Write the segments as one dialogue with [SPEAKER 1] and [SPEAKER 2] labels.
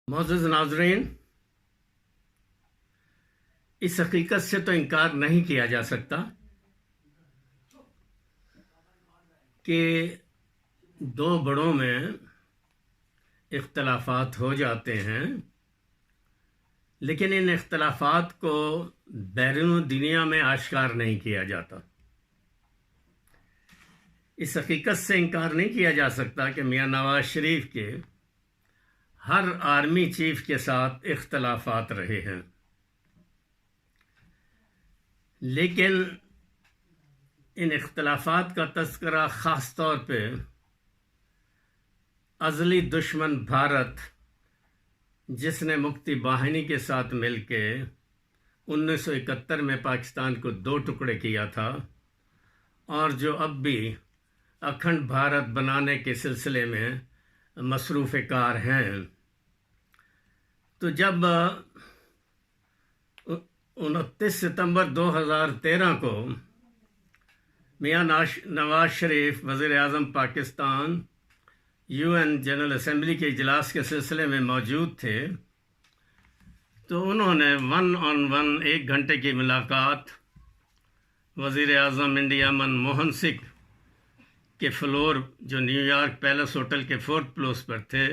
[SPEAKER 1] معزز ناظرین، اس حقیقت سے تو انکار نہیں کیا جا سکتا کہ دو بڑوں میں اختلافات ہو جاتے ہیں، لیکن ان اختلافات کو بیرون دنیا میں آشکار نہیں کیا جاتا۔ اس حقیقت سے انکار نہیں کیا جا سکتا کہ میاں نواز شریف کے ہر آرمی چیف کے ساتھ اختلافات رہے ہیں، لیکن ان اختلافات کا تذکرہ خاص طور پہ ازلی دشمن بھارت، جس نے مکتی باہنی کے ساتھ مل کے 1971 میں پاکستان کو دو ٹکڑے کیا تھا، اور جو اب بھی اکھنڈ بھارت بنانے کے سلسلے میں مصروف کار ہیں۔ تو جب 29 ستمبر 2013 کو میاں نواز شریف وزیر اعظم پاکستان UN جنرل اسمبلی کے اجلاس کے سلسلے میں موجود تھے، تو انہوں نے 1 on 1 1 گھنٹے کی ملاقات وزیر اعظم انڈیا منموہن سنگھ کے فلور، جو نیو یارک پیلس ہوٹل کے 4th فلور پر تھے،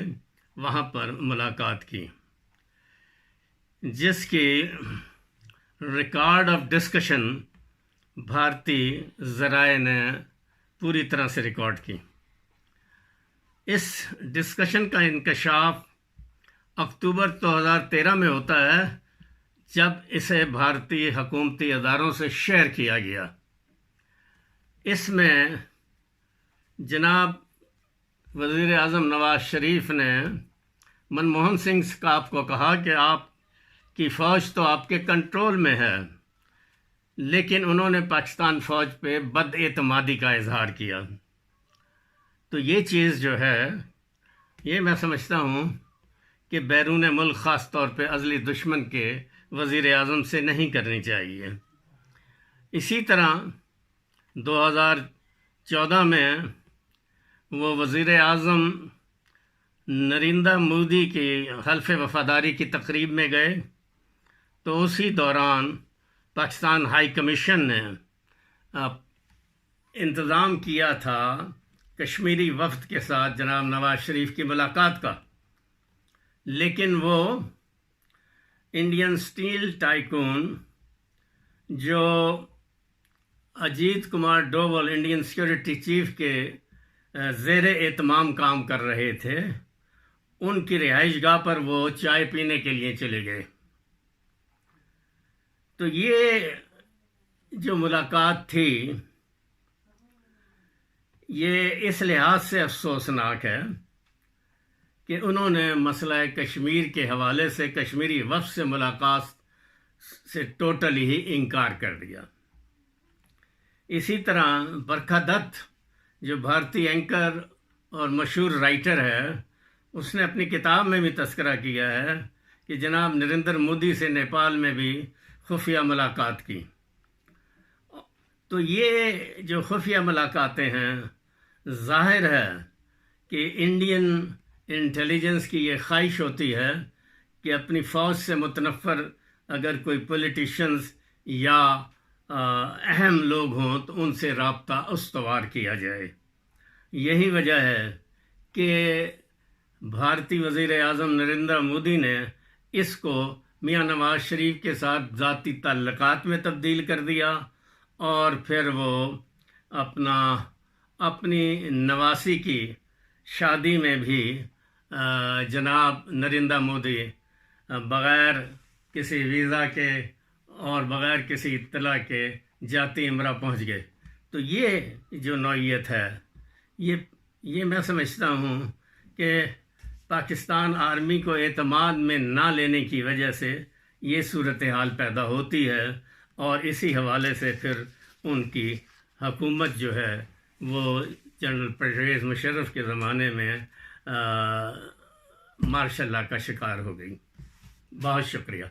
[SPEAKER 1] وہاں پر ملاقات کی، جس کی ریکارڈ آف ڈسکشن بھارتی ذرائع نے پوری طرح سے ریکارڈ کی۔ اس ڈسکشن کا انکشاف اکتوبر 2013 میں ہوتا ہے، جب اسے بھارتی حکومتی اداروں سے شیئر کیا گیا۔ اس میں جناب وزیر اعظم نواز شریف نے منموہن سنگھ آپ کو کہا کہ آپ کی فوج تو آپ کے کنٹرول میں ہے، لیکن انہوں نے پاکستان فوج پہ بد اعتمادی کا اظہار کیا۔ تو یہ چیز جو ہے، یہ میں سمجھتا ہوں کہ بیرون ملک خاص طور پہ ازلی دشمن کے وزیر اعظم سے نہیں کرنی چاہیے۔ اسی طرح 2014 میں وہ وزیر اعظم نریندر مودی کی حلف وفاداری کی تقریب میں گئے، تو اسی دوران پاکستان ہائی کمیشن نے انتظام کیا تھا کشمیری وفد کے ساتھ جناب نواز شریف کی ملاقات کا، لیکن وہ انڈین اسٹیل ٹائکون جو Ajit Kumar dual Indian security chief کے زیر اہتمام کام کر رہے تھے، ان کی رہائش گاہ پر وہ چائے پینے کے لیے چلے گئے۔ تو یہ جو ملاقات تھی، یہ اس لحاظ سے افسوسناک ہے کہ انہوں نے مسئلہ کشمیر کے حوالے سے کشمیری وفد سے ملاقات سے ٹوٹلی ہی انکار کر دیا۔ اسی طرح برکھا دت، جو بھارتی اینکر اور مشہور رائٹر ہے، اس نے اپنی کتاب میں بھی تذکرہ کیا ہے کہ جناب نریندر مودی سے نیپال میں بھی خفیہ ملاقات کی۔ تو یہ جو خفیہ ملاقاتیں ہیں، ظاہر ہے کہ انڈین انٹیلیجنس کی یہ خواہش ہوتی ہے کہ اپنی فوج سے متنفر اگر کوئی پولیٹیشنز یا اہم لوگ ہوں تو ان سے رابطہ استوار کیا جائے۔ یہی وجہ ہے کہ بھارتی وزیر اعظم نریندر مودی نے اس کو میاں نواز شریف کے ساتھ ذاتی تعلقات میں تبدیل کر دیا، اور پھر وہ اپنی نواسی کی شادی میں بھی جناب نریندر مودی بغیر کسی ویزا کے اور بغیر کسی اطلاع کے جاتی امرا پہنچ گئے۔ تو یہ جو نوعیت ہے، یہ میں سمجھتا ہوں کہ پاکستان آرمی کو اعتماد میں نہ لینے کی وجہ سے یہ صورتحال پیدا ہوتی ہے، اور اسی حوالے سے پھر ان کی حکومت جو ہے وہ جنرل پرویز مشرف کے زمانے میں مارشل لا کا شکار ہو گئی۔ بہت شکریہ۔